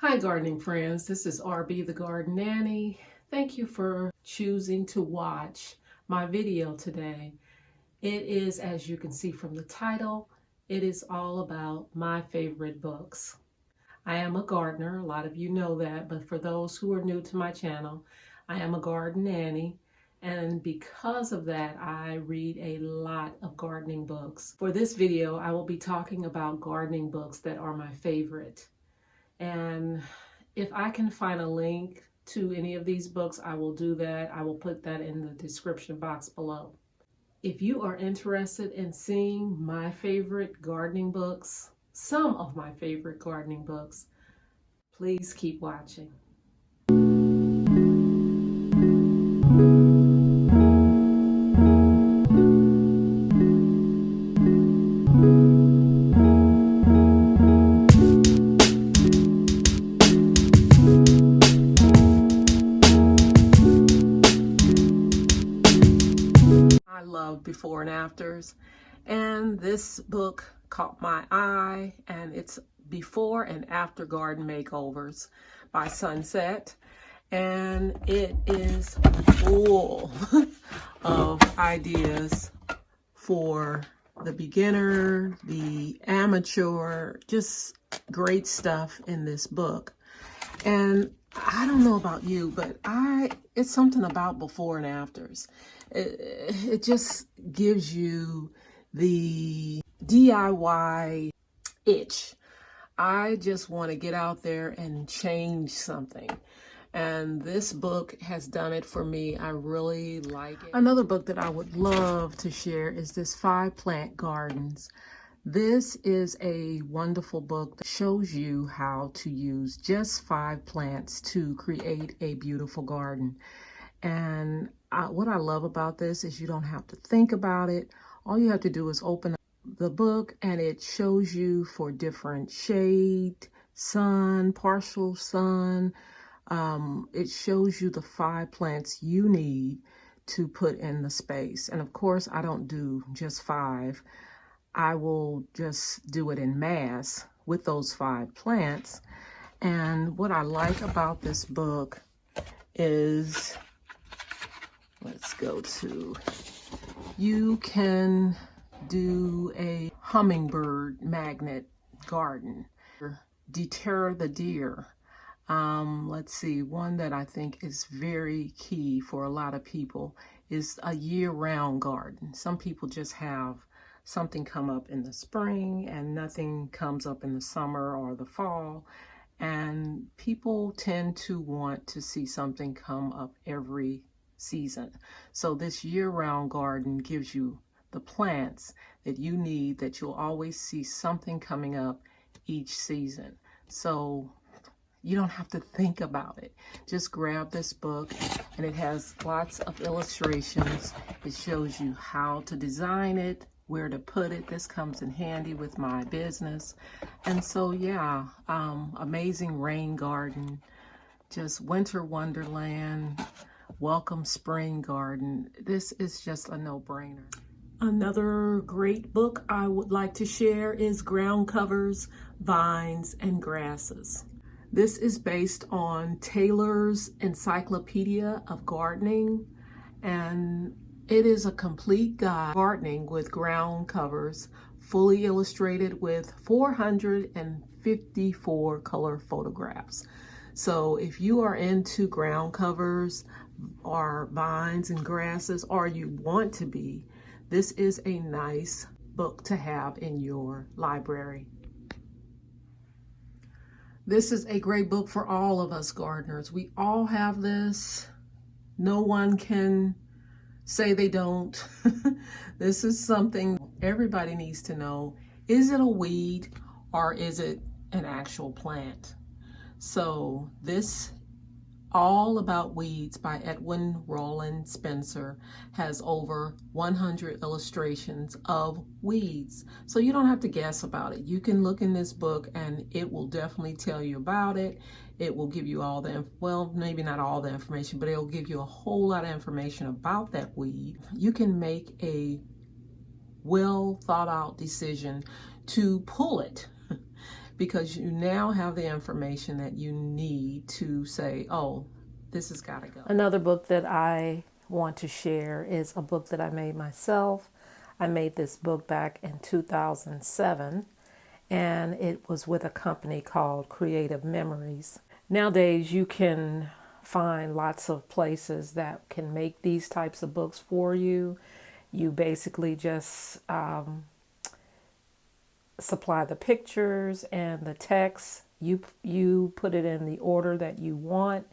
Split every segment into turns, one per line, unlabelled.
Hi gardening friends, this is RB the Garden Nanny. Thank you for choosing to watch my video today. It is, as you can see from the title, it is all about my favorite books. I am a gardener, a lot of you know that, but for those who are new to my channel, I am a garden nanny. And because of that, I read a lot of gardening books. For this video, I will be talking about gardening books that are my favorite. And if I can find a link to any of these books, I will do that. I will put that in the description box below. If you are interested in seeing my favorite gardening books, some of my favorite gardening books, please keep watching. I love before and afters, and this book caught my eye, and it's Before and After Garden Makeovers by Sunset, and it is full of ideas for the beginner, the amateur, just great stuff in this book. And I don't know about you, but it's something about before and afters. It just gives you the DIY itch. I just want to get out there and change something. And this book has done it for me. I really like it. Another book that I would love to share is this 5 Plant Gardens. This is a wonderful book that shows you how to use just 5 plants to create a beautiful garden. And what I love about this is you don't have to think about it. All you have to do is open up the book, and it shows you for different shade, sun, partial sun. It shows you the 5 plants you need to put in the space. And of course, I don't do just 5. I will just do it in mass with those 5 plants. And what I like about this book is, let's go to, you can do a hummingbird magnet garden, deter the deer. Let's see, one that I think is very key for a lot of people is a year-round garden. Some people just have something come up in the spring and nothing comes up in the summer or the fall. And people tend to want to see something come up every season. So this year-round garden gives you the plants that you need, that you'll always see something coming up each season. So you don't have to think about it. Just grab this book, and it has lots of illustrations. It shows you how to design it, where to put it. This comes in handy with my business. And so yeah, amazing rain garden, just winter wonderland, welcome spring garden. This is just a no-brainer. Another great book I would like to share is Ground Covers, Vines, and Grasses. This is based on Taylor's Encyclopedia of Gardening, and it is a complete guide gardening with ground covers, fully illustrated with 454 color photographs. So if you are into ground covers or vines and grasses, or you want to be, this is a nice book to have in your library. This is a great book for all of us gardeners. We all have this. No one can say they don't. This is something everybody needs to know. Is it a weed or is it an actual plant? So this All About Weeds by Edwin Roland Spencer has over 100 illustrations of weeds. So you don't have to guess about it. You can look in this book and it will definitely tell you about it. It will give you all the, well, maybe not all the information, but it'll give you a whole lot of information about that weed. You can make a well thought out decision to pull it because you now have the information that you need to say, oh, this has got to go.
Another book that I want to share is a book that I made myself. I made this book back in 2007, and it was with a company called Creative Memories. Nowadays, you can find lots of places that can make these types of books for you. You basically just supply the pictures and the text. You put it in the order that you want,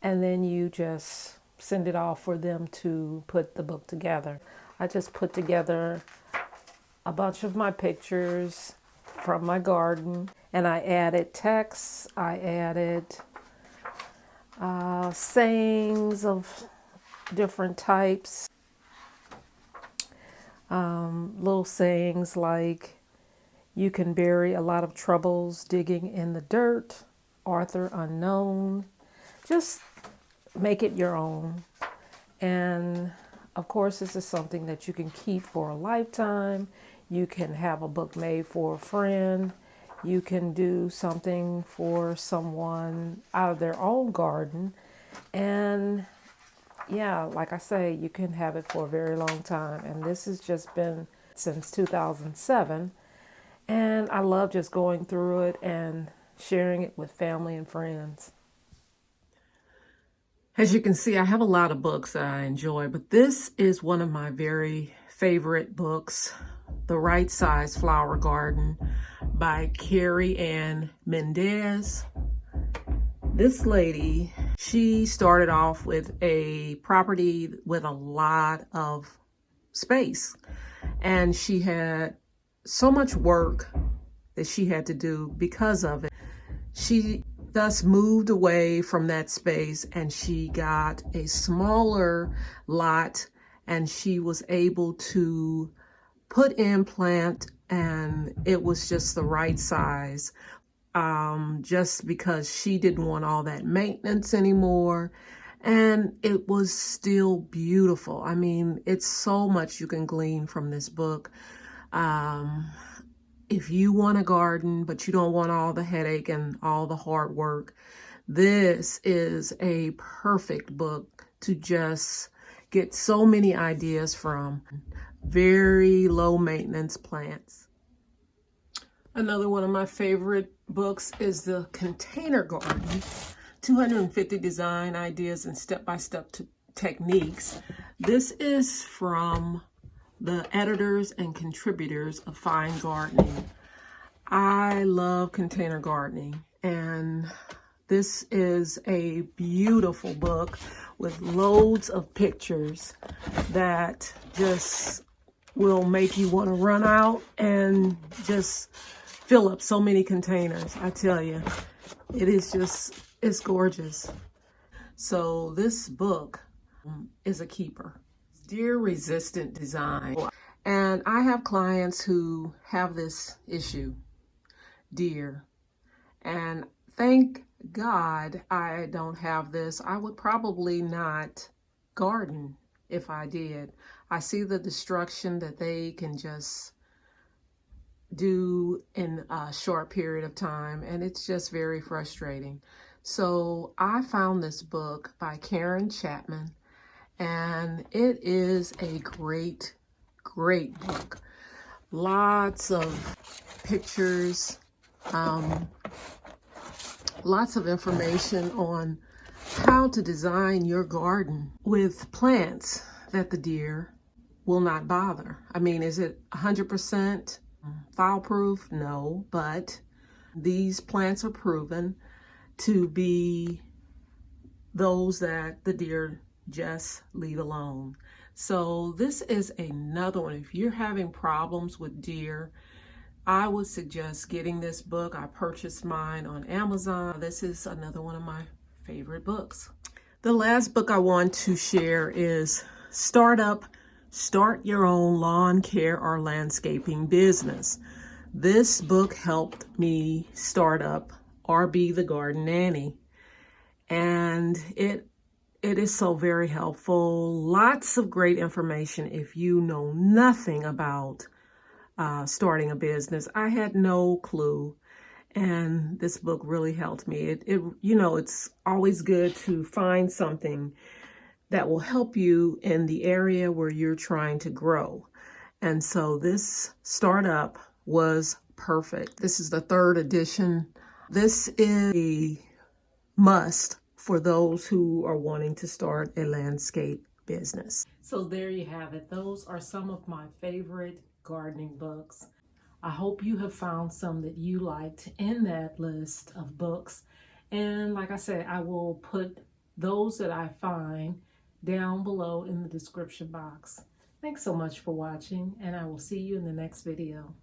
and then you just send it off for them to put the book together. I just put together a bunch of my pictures from my garden, and I added text. I added sayings of different types, little sayings like, you can bury a lot of troubles digging in the dirt, author unknown. Just make it your own. And of course, this is something that you can keep for a lifetime. You can have a book made for a friend. You can do something for someone out of their own garden. And yeah, like I say, you can have it for a very long time. And this has just been since 2007. And I love just going through it and sharing it with family and friends.
As you can see, I have a lot of books that I enjoy, but this is one of my very favorite books, The Right Size Flower Garden by Carrie Ann Mendez. This lady, she started off with a property with a lot of space, and she had so much work that she had to do because of it. She thus moved away from that space, and she got a smaller lot, and she was able to put in plant, and it was just the right size, just because she didn't want all that maintenance anymore. And it was still beautiful. I mean, it's so much you can glean from this book. If you want a garden, but you don't want all the headache and all the hard work, this is a perfect book to just get so many ideas from. Very low maintenance plants. Another one of my favorite books is The Container Garden, 250 design ideas and step-by-step techniques. This is from the editors and contributors of Fine Gardening. I love container gardening, and this is a beautiful book with loads of pictures that just will make you want to run out and just fill up so many containers. I tell you, it is just, it's gorgeous. So this book is a keeper. Deer resistant design. And I have clients who have this issue, deer. And thank God I don't have this. I would probably not garden if I did. I see the destruction that they can just do in a short period of time, and it's just very frustrating. So I found this book by Karen Chapman, and it is a great, great book. Lots of pictures, lots of information on how to design your garden with plants that the deer will not bother. I mean, is it 100% foul-proof? No, but these plants are proven to be those that the deer just leave alone. So this is another one. If you're having problems with deer, I would suggest getting this book. I purchased mine on Amazon. This is another one of my favorite books. The last book I want to share is Start Your Own Lawn Care or Landscaping Business. This book helped me start up or be the garden nanny. And it is so very helpful. Lots of great information if you know nothing about starting a business. I had no clue. And this book really helped me. It's always good to find something that will help you in the area where you're trying to grow. And so this startup was perfect. This is the third edition. This is a must for those who are wanting to start a landscape business. So there you have it. Those are some of my favorite gardening books. I hope you have found some that you liked in that list of books. And like I said, I will put those that I find down below in the description box. Thanks so much for watching, and I will see you in the next video.